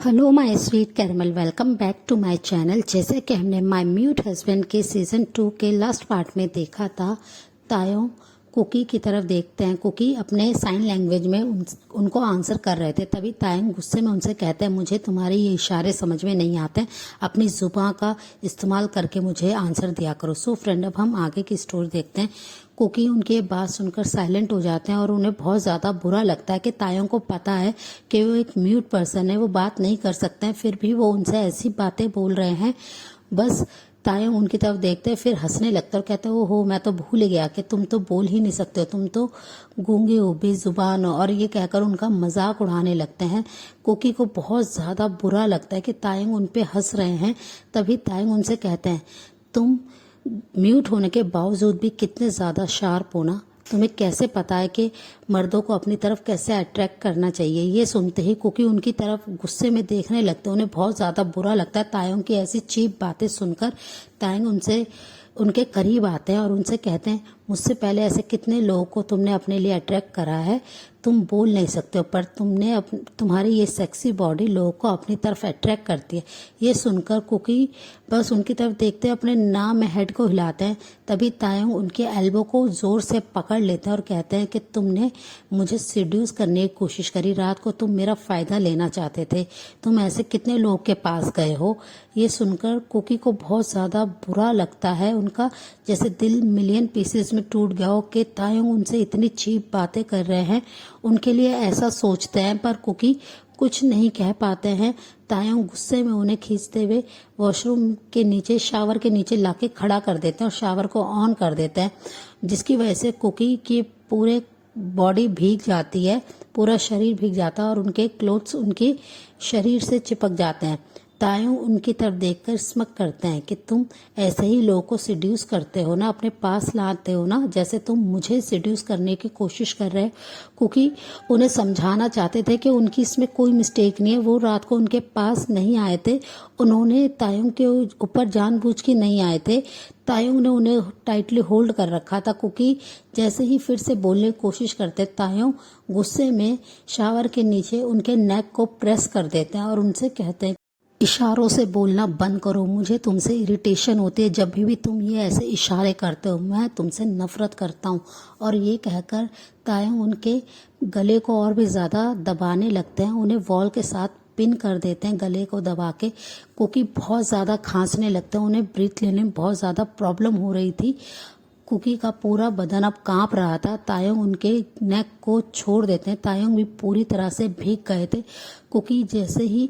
Hello my sweet caramel, welcome back to my channel. जैसे कि हमने माय म्यूट हस्बैंड के सीज़न 2 के लास्ट पार्ट में देखा था, तायों कुकी की तरफ देखते हैं। कुकी अपने साइन लैंग्वेज में उनको आंसर कर रहे थे, तभी तायंग गुस्से में उनसे कहते हैं, मुझे तुम्हारे ये इशारे समझ में नहीं आते, अपनी जुबान का इस्तेमाल करके मुझे आंसर दिया करो। सो फ्रेंड, अब हम आगे की स्टोरी देखते हैं। कुकी उनकी बात सुनकर साइलेंट हो जाते हैं और उन्हें बहुत ज़्यादा बुरा लगता है कि तायों को पता है कि वो एक म्यूट पर्सन है, वो बात नहीं कर सकते हैं, फिर भी वो उनसे ऐसी बातें बोल रहे हैं। बस तायों उनकी तरफ देखते हैं, फिर हंसने लगता है और कहते हैं, ओहो, मैं तो भूल गया कि तुम तो बोल ही नहीं सकते हो, तुम तो गूंगे हो, बेजुबान हो। और ये कहकर उनका मजाक उड़ाने लगते हैं। कुकी को बहुत ज़्यादा बुरा लगता है कि तायंग उन पे हंस रहे हैं। तभी तायंग उनसे कहते हैं, तुम म्यूट होने के बावजूद भी कितने ज़्यादा शार्प हो ना, तुम्हें कैसे पता है कि मर्दों को अपनी तरफ कैसे अट्रैक्ट करना चाहिए। ये सुनते ही कुकी उनकी तरफ गुस्से में देखने लगते हैं। उन्हें बहुत ज़्यादा बुरा लगता है तायों की ऐसी चीप बातें सुनकर। तायंग उनसे उनके करीब आते हैं और उनसे कहते हैं, मुझसे पहले ऐसे कितने लोगों को तुमने अपने लिए अट्रैक्ट करा है, तुम बोल नहीं सकते हो, पर तुम्हारी ये सेक्सी बॉडी लोगों को अपनी तरफ अट्रैक्ट करती है। ये सुनकर कुकी बस उनकी तरफ देखते अपने नाम में हेड को हिलाते हैं। तभी तायंग उनके एल्बो को जोर से पकड़ लेते हैं और कहते हैं कि तुमने मुझे सीड्यूस करने की कोशिश करी, रात को तुम मेरा फ़ायदा लेना चाहते थे, तुम ऐसे कितने लोग के पास गए हो। ये सुनकर कुकी को बहुत ज़्यादा बुरा लगता है, उनका जैसे दिल मिलियन पीसेस में टूट गया हो कि तायंग उनसे इतनी चीप बातें कर रहे हैं, उनके लिए ऐसा सोचते हैं, पर कुकी कुछ नहीं कह पाते हैं। तायंग गुस्से में उन्हें खींचते हुए वॉशरूम के नीचे, शावर के नीचे लाके खड़ा कर देते हैं और शावर को ऑन कर देते हैं, जिसकी वजह से कुकी की पूरे बॉडी भीग जाती है, पूरा शरीर भीग जाता है और उनके क्लोथ्स उनके शरीर से चिपक जाते हैं। तायंग उनकी तरफ देखकर स्मक करते हैं कि तुम ऐसे ही लोगों को सिड्यूस करते हो ना, अपने पास लाते हो ना, जैसे तुम मुझे सिड्यूस करने की कोशिश कर रहे हो। क्योंकि उन्हें समझाना चाहते थे कि उनकी इसमें कोई मिस्टेक नहीं है, वो रात को उनके पास नहीं आए थे, उन्होंने तायंग के ऊपर जानबूझ के नहीं आए थे। तायंग ने उन्हें टाइटली होल्ड कर रखा था। क्योंकि जैसे ही फिर से बोलने की कोशिश करते, तायंग गुस्से में शावर के नीचे उनके नेक को प्रेस कर देते हैं और उनसे कहते हैं, इशारों से बोलना बंद करो, मुझे तुमसे इरिटेशन होती है, जब भी तुम ये ऐसे इशारे करते हो मैं तुमसे नफरत करता हूँ। और ये कहकर तायंग उनके गले को और भी ज़्यादा दबाने लगते हैं, उन्हें वॉल के साथ पिन कर देते हैं गले को दबा के। क्योंकि बहुत ज़्यादा खांसने लगते हैं, उन्हें ब्रीथ लेने में बहुत ज़्यादा प्रॉब्लम हो रही थी। कुकी का पूरा बदन अब कांप रहा था। तायंग उनके नेक को छोड़ देते हैं, तायंग भी पूरी तरह से भीग गए थे। कुकी जैसे ही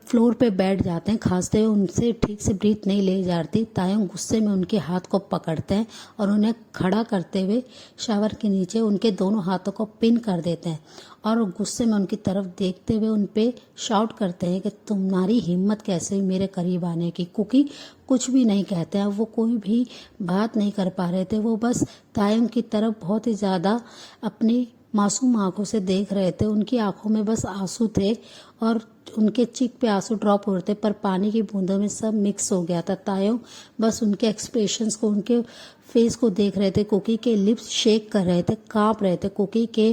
फ्लोर पे बैठ जाते हैं खांसते हुए, उनसे ठीक से ब्रीथ नहीं ले जाती। तायंग गुस्से में उनके हाथ को पकड़ते हैं और उन्हें खड़ा करते हुए शावर के नीचे उनके दोनों हाथों को पिन कर देते हैं और गुस्से में उनकी तरफ देखते हुए उन पे शाउट करते हैं कि तुम्हारी हिम्मत कैसे हुई मेरे करीब आने की। कुकी कुछ भी नहीं कहते हैं, वो कोई भी बात नहीं कर पा रहे थे, वो बस तायंग की तरफ बहुत ही ज़्यादा अपनी मासूम आंखों से देख रहे थे। उनकी आंखों में बस आंसू थे और उनके चिक पे आंसू ड्रॉप हो रहे थे, पर पानी की बूंदों में सब मिक्स हो गया था। तायंग बस उनके एक्सप्रेशंस को, उनके फेस को देख रहे थे। कुकी के लिप्स शेक कर रहे थे, कांप रहे थे। कुकी के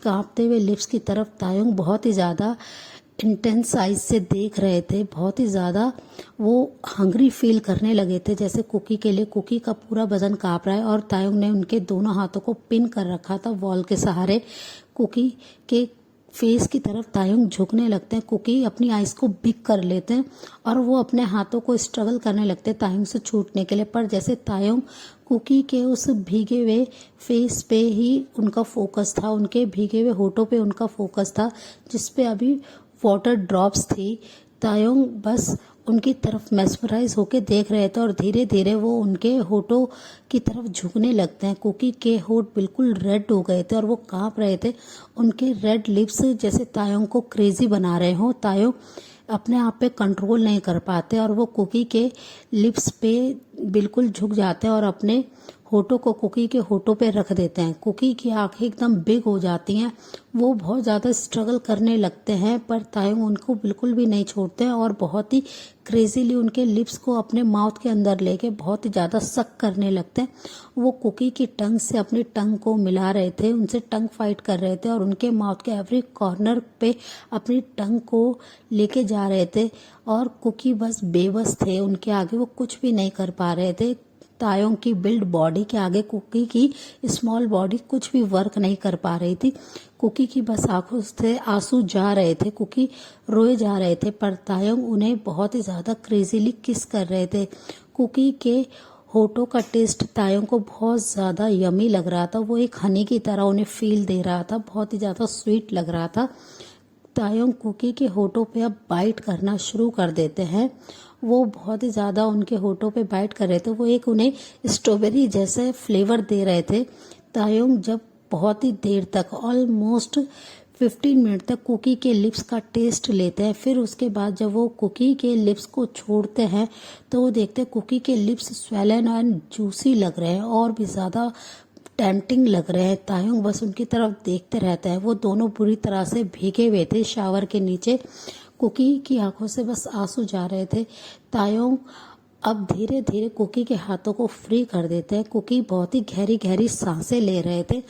कांपते हुए लिप्स की तरफ तायंग बहुत ही ज़्यादा इंटेंस आइज से देख रहे थे, बहुत ही ज़्यादा वो हंग्री फील करने लगे थे, जैसे कुकी के लिए। कुकी का पूरा बदन कांप रहा है और तायंग ने उनके दोनों हाथों को पिन कर रखा था वॉल के सहारे। कुकी के फेस की तरफ तायंग झुकने लगते हैं, कुकी अपनी आइज को बिग कर लेते हैं और वो अपने हाथों को स्ट्रगल करने लगते हैं तायंग से छूटने के लिए। पर जैसे तायंग कुकी के उस भीगे हुए फेस पे ही उनका फोकस था, उनके भीगे हुए होठों पे उनका फोकस था, जिसपे अभी वाटर ड्रॉप्स थी। तायंग बस उनकी तरफ मेस्मराइज होके देख रहे थे और धीरे धीरे वो उनके होठों की तरफ झुकने लगते हैं। कुकी के होठ बिल्कुल रेड हो गए थे और वो कांप रहे थे, उनके रेड लिप्स जैसे तायंग को क्रेजी बना रहे हो। तायंग अपने आप पे कंट्रोल नहीं कर पाते और वो कुकी के लिप्स पे बिल्कुल झुक जाते हैं और अपने होठों को कुकी के होठों पे रख देते हैं। कुकी की आंखें एकदम बिग हो जाती हैं, वो बहुत ज़्यादा स्ट्रगल करने लगते हैं, पर तायुंग उनको बिल्कुल भी नहीं छोड़ते हैं और बहुत ही क्रेजीली उनके लिप्स को अपने माउथ के अंदर लेके बहुत ही ज़्यादा सक करने लगते हैं। वो कुकी की टंग से अपनी टंग को मिला रहे थे, उनसे टंग फाइट कर रहे थे और उनके माउथ के एवरी कॉर्नर पे अपनी टंग को लेके जा रहे थे और कुकी बस बेबस थे, उनके आगे वो कुछ भी नहीं कर पा रहे थे। तायोंग की बिल्ड बॉडी के आगे कुकी की स्मॉल बॉडी कुछ भी वर्क नहीं कर पा रही थी। कुकी की बस आंखों से आंसू जा रहे थे, कुकी रोए जा रहे थे, पर तायोंग उन्हें बहुत ही ज्यादा क्रेजीली किस कर रहे थे। कुकी के होठों का टेस्ट तायोंग को बहुत ज्यादा यमी लग रहा था, वो एक हनी की तरह उन्हें फील दे रहा था, बहुत ही ज्यादा स्वीट लग रहा था। तायोंग कुकी के होठों पे अब बाइट करना शुरू कर देते हैं। वो बहुत ही ज़्यादा उनके होठों पे बाइट कर रहे थे, वो एक उन्हें स्ट्रॉबेरी जैसे फ्लेवर दे रहे थे। तायोंग जब बहुत ही देर तक ऑलमोस्ट 15 मिनट तक कुकी के लिप्स का टेस्ट लेते हैं, फिर उसके बाद जब वो कुकी के लिप्स को छोड़ते हैं तो वो देखते हैं कुकी के लिप्स स्वेलन एंड जूसी लग रहे हैं और भी ज़्यादा टेम्पटिंग लग रहे हैं। तायोंग बस उनकी तरफ देखते रहते हैं। वो दोनों बुरी तरह से भीगे हुए थे शावर के नीचे, कुकी की आंखों से बस आंसू जा रहे थे। तायोंग अब धीरे धीरे कुकी के हाथों को फ्री कर देते हैं। कुकी बहुत ही गहरी गहरी सांसें ले रहे थे।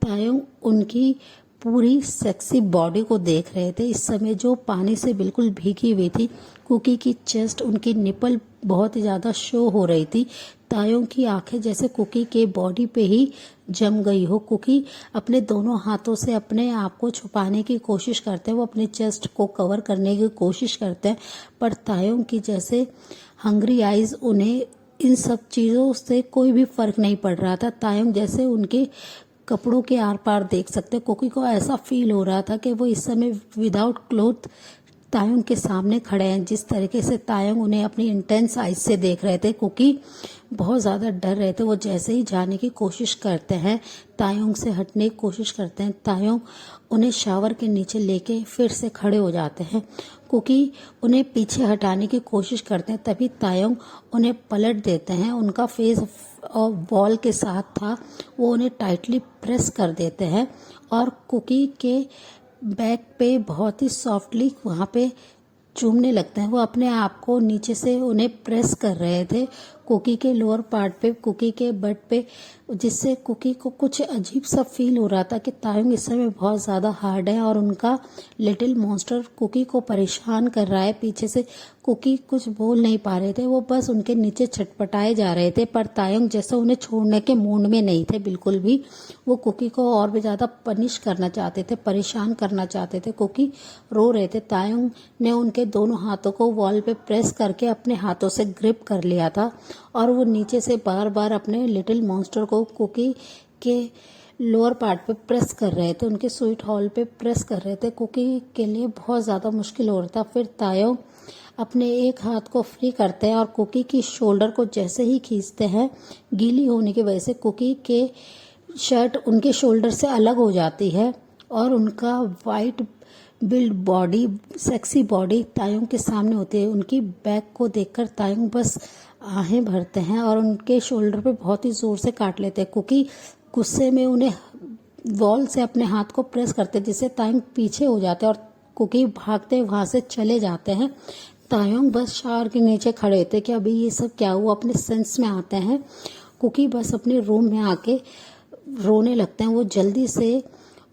तायोंग उनकी पूरी सेक्सी बॉडी को देख रहे थे इस समय, जो पानी से बिल्कुल भीगी हुई थी। कुकी की चेस्ट, उनकी निपल बहुत ही ज़्यादा शो हो रही थी। तायोंग की आंखें जैसे कुकी के बॉडी पे ही जम गई हो। कुकी अपने दोनों हाथों से अपने आप को छुपाने की कोशिश करते हैं, वो अपने चेस्ट को कवर करने की कोशिश करते हैं, पर तायोंग की जैसे हंग्री आइज, उन्हें इन सब चीज़ों से कोई भी फर्क नहीं पड़ रहा था। तायोंग जैसे उनके कपड़ों के आर पार देख सकते। कुकी को ऐसा फील हो रहा था कि वो इस समय विदाउट क्लोथ तायोंग के सामने खड़े हैं। जिस तरीके से तायोंग उन्हें अपनी इंटेंस आइज से देख रहे थे, कुकी बहुत ज़्यादा डर रहे थे। वो जैसे ही जाने की कोशिश करते हैं, तायोंग से हटने की कोशिश करते हैं, तायोंग उन्हें शावर के नीचे लेके फिर से खड़े हो जाते हैं। कुकी उन्हें पीछे हटाने की कोशिश करते हैं, तभी तायोंग उन्हें पलट देते हैं। उनका फेस और वॉल के साथ था, वो उन्हें टाइटली प्रेस कर देते हैं और कुकी के बैक पे बहुत ही सॉफ्टली वहाँ पे चूमने लगते हैं। वो अपने आप को नीचे से उन्हें प्रेस कर रहे थे कुकी के लोअर पार्ट पे, कुकी के बट पे, जिससे कुकी को कुछ अजीब सा फील हो रहा था कि तायोंग इस समय बहुत ज़्यादा हार्ड है और उनका लिटिल मॉन्स्टर कुकी को परेशान कर रहा है पीछे से। कुकी कुछ बोल नहीं पा रहे थे, वो बस उनके नीचे छटपटाए जा रहे थे, पर तायोंग जैसे उन्हें छोड़ने के मूड में नहीं थे बिल्कुल भी। वो कुकी को और भी ज़्यादा पनिश करना चाहते थे, परेशान करना चाहते थे। कुकी रो रहे थे। तायोंग ने उनके दोनों हाथों को वॉल पे प्रेस करके अपने हाथों से ग्रिप कर लिया था और वो नीचे से बार बार अपने लिटिल मॉन्स्टर को कुकी के लोअर पार्ट पे प्रेस कर रहे थे, उनके स्वीट हॉल पे प्रेस कर रहे थे। कुकी के लिए बहुत ज़्यादा मुश्किल हो रहा था। फिर तायोंग अपने एक हाथ को फ्री करते हैं और कुकी की शोल्डर को जैसे ही खींचते हैं, गीली होने की वजह से कुकी के शर्ट उनके शोल्डर से अलग हो जाती है और उनका white build body, sexy body Taeyong के सामने होती है। उनकी बैक को देखकर तायोंग बस आहें भरते हैं और उनके शोल्डर पे बहुत ही जोर से काट लेते हैं। कुकी गुस्से में उन्हें वॉल से अपने हाथ को प्रेस करते, जिससे तायोंग पीछे हो जाते हैं और कुकी भागते वहां से चले जाते हैं। तायोंग बस शावर के नीचे खड़े थे कि अभी ये सब क्या हुआ, अपने सेंस में आते हैं। कुकी बस अपने रूम में आके रोने लगते हैं। वो जल्दी से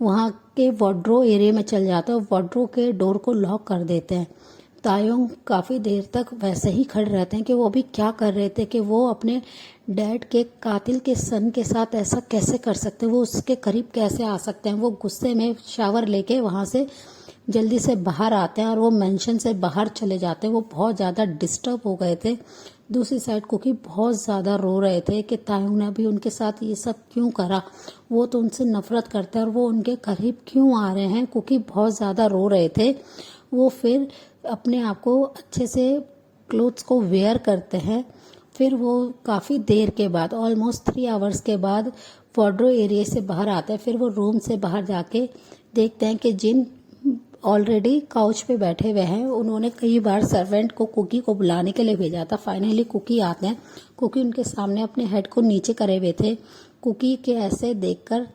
वहाँ के वार्डरोब एरिया में चल जाते हैं और वार्डरोब के डोर को लॉक कर देते हैं। तायोंग काफ़ी देर तक वैसे ही खड़े रहते हैं कि वो अभी क्या कर रहे थे, कि वो अपने डैड के कातिल के सन के साथ ऐसा कैसे कर सकते हैं, वो उसके करीब कैसे आ सकते हैं। वो गुस्से में शावर लेके वहाँ से जल्दी से बाहर आते हैं और वो मेंशन से बाहर चले जाते हैं। वो बहुत ज़्यादा डिस्टर्ब हो गए थे। दूसरी साइड कुकी बहुत ज़्यादा रो रहे थे कि तायोंग ने अभी उनके साथ ये सब क्यों करा, वो तो उनसे नफरत करते हैं और वो उनके करीब क्यों आ रहे हैं। कुकी बहुत ज़्यादा रो रहे थे। वो फिर अपने आप को अच्छे से क्लोथ्स को वेयर करते हैं। फिर वो काफ़ी देर के बाद, ऑलमोस्ट 3 आवर्स के बाद वार्डरोब एरिया से बाहर आते हैं। फिर वो रूम से बाहर जाके देखते हैं कि जिन ऑलरेडी काउच पे बैठे हुए हैं। उन्होंने कई बार सर्वेंट को कुकी को बुलाने के लिए भेजा था। फाइनली कुकी आते हैं। कुकी उनके सामने अपने हेड को नीचे करे हुए थे। कुकी के ऐसे देखकर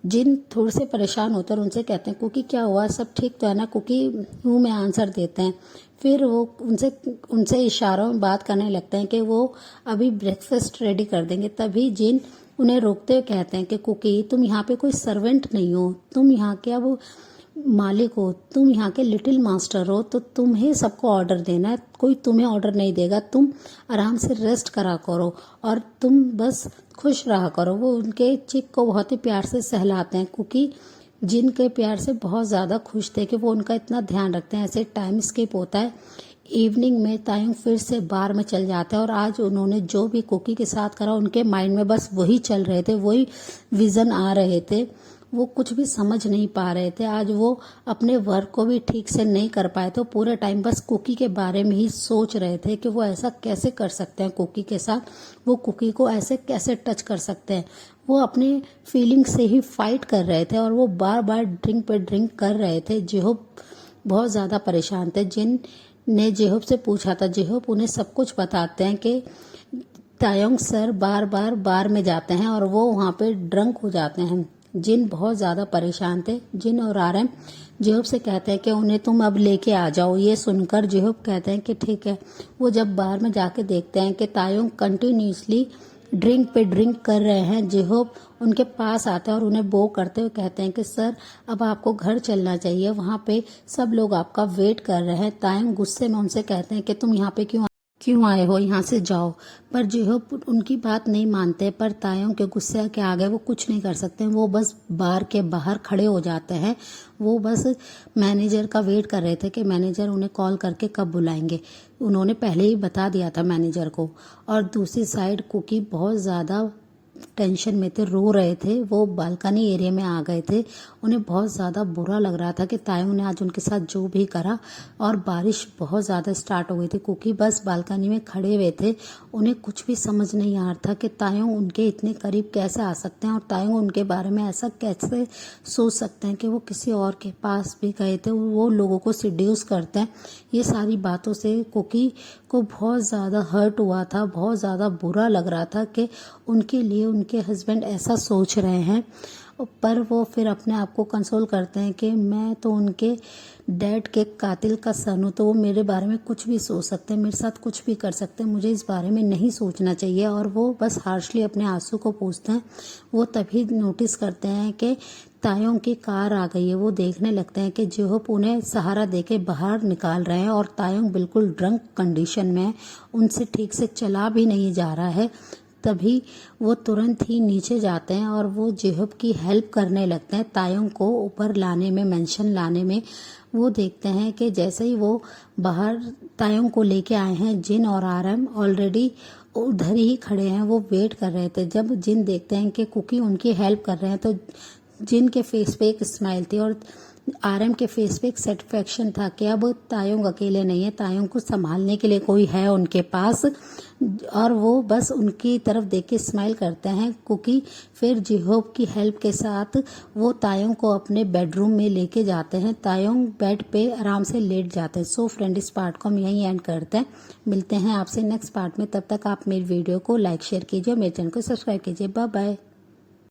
जिन थोड़े से परेशान होते हैं उनसे कहते हैं कुकी क्या हुआ, सब ठीक तो है ना। कुकी मुंह में आंसर देते हैं। फिर वो उनसे इशारों में बात करने लगते हैं कि वो अभी ब्रेकफास्ट रेडी कर देंगे। तभी जिन उन्हें रोकते हुए कहते हैं कि कुकी तुम यहाँ पे कोई सर्वेंट नहीं हो, तुम यहाँ के अब मालिक हो, तुम यहाँ के लिटिल मास्टर हो, तो तुम्हें सबको ऑर्डर देना है, कोई तुम्हें ऑर्डर नहीं देगा। तुम आराम से रेस्ट करा करो और तुम बस खुश रहा करो। वो उनके चिक को बहुत ही प्यार से सहलाते हैं। कुकी जिनके प्यार से बहुत ज़्यादा खुश थे कि वो उनका इतना ध्यान रखते हैं। ऐसे टाइम स्किप होता है। इवनिंग में तायुंग फिर से बार में चल जाता है और आज उन्होंने जो भी कुकी के साथ करा उनके माइंड में बस वही चल रहे थे, वही विज़न आ रहे थे। वो कुछ भी समझ नहीं पा रहे थे। आज वो अपने वर्क को भी ठीक से नहीं कर पाए थे। पूरे टाइम बस कुकी के बारे में ही सोच रहे थे कि वो ऐसा कैसे कर सकते हैं कुकी के साथ, वो कुकी को ऐसे कैसे टच कर सकते हैं। वो अपनी फीलिंग से ही फाइट कर रहे थे और वो बार बार ड्रिंक पे ड्रिंक कर रहे थे। जेहोब बहुत ज़्यादा परेशान थे। जिन ने जेहोब से पूछा था, जेहोब उन्हें सब कुछ बताते हैं कि तायोंग सर बार बार बार में जाते हैं और वो वहाँ पे ड्रंक हो जाते हैं। जिन बहुत ज़्यादा परेशान थे। जिन और आरएम जेहोब से कहते हैं कि उन्हें तुम अब लेके आ जाओ। ये सुनकर जेहोब कहते हैं कि ठीक है। वो जब बार में जाके देखते हैं कि तायोंग कंटिन्यूसली ड्रिंक पे ड्रिंक कर रहे हैं, जेहोब उनके पास आते हैं और उन्हें बो करते हुए कहते हैं कि सर अब आपको घर चलना चाहिए, वहाँ पे सब लोग आपका वेट कर रहे हैं। तायोंग गुस्से में उनसे कहते हैं कि तुम यहाँ पे क्यों आए हो, यहाँ से जाओ। पर जेहोब उनकी बात नहीं मानते। पर तायोंग के गुस्से के आगे वो कुछ नहीं कर सकते। वो बस बार के बाहर खड़े हो जाते हैं। वो बस मैनेजर का वेट कर रहे थे कि मैनेजर उन्हें कॉल करके कब बुलाएंगे। उन्होंने पहले ही बता दिया था मैनेजर को। और दूसरी साइड कुकी बहुत ज़्यादा टेंशन में थे, रो रहे थे। वो बालकनी एरिया में आ गए थे। उन्हें बहुत ज़्यादा बुरा लग रहा था कि तायोंग ने आज उनके साथ जो भी करा। और बारिश बहुत ज़्यादा स्टार्ट हो गई थी। कुकी बस बालकनी में खड़े हुए थे। उन्हें कुछ भी समझ नहीं आ रहा था कि तायोंग उनके इतने करीब कैसे आ सकते हैं और तायोंग उनके बारे में ऐसा कैसे सोच सकते हैं कि वो किसी और के पास भी गए थे, वो लोगों को सिड्यूस करते हैं। ये सारी बातों से कुकी को बहुत ज़्यादा हर्ट हुआ था, बहुत ज़्यादा बुरा लग रहा था कि उनके लिए उनके हस्बैंड ऐसा सोच रहे हैं। पर वो फिर अपने आप को कंसोल करते हैं कि मैं तो उनके डैड के कातिल का सन हूँ, तो वो मेरे बारे में कुछ भी सोच सकते हैं, मेरे साथ कुछ भी कर सकते हैं, मुझे इस बारे में नहीं सोचना चाहिए। और वो बस हार्शली अपने आंसू को पूछते हैं। वो तभी नोटिस करते हैं कि तायोंग की कार आ गई है। वो देखने लगते हैं कि जेहोब उन्हें सहारा देके बाहर निकाल रहे हैं और तायोंग बिल्कुल ड्रंक कंडीशन में उनसे ठीक से चला भी नहीं जा रहा है। तभी वो तुरंत ही नीचे जाते हैं और वो जेहोब की हेल्प करने लगते हैं तायोंग को ऊपर लाने में, मेंशन लाने में। वो देखते हैं कि जैसे ही वो बाहर तायोंग को लेके आए हैं, जिन और आरएम ऑलरेडी उधर ही खड़े हैं, वो वेट कर रहे थे। जब जिन देखते हैं कि कुकी उनकी हेल्प कर रहे हैं तो जिन के फेस पे एक स्माइल थी और आरएम के फेस पे एक सेटिस्फेक्शन था कि अब तायोंग अकेले नहीं है, तायोंग को संभालने के लिए कोई है उनके पास। और वो बस उनकी तरफ देख के स्माइल करते हैं कुकी। फिर जेहोब की हेल्प के साथ वो तायोंग को अपने बेडरूम में लेके जाते हैं। तायोंग बेड पे आराम से लेट जाते हैं। सो फ्रेंड, इस पार्ट को हम यहीं एंड करते हैं। मिलते हैं आपसे नेक्स्ट पार्ट में। तब तक आप मेरी वीडियो को लाइक शेयर कीजिए और मेरे चैनल को सब्सक्राइब कीजिए। Bye bye.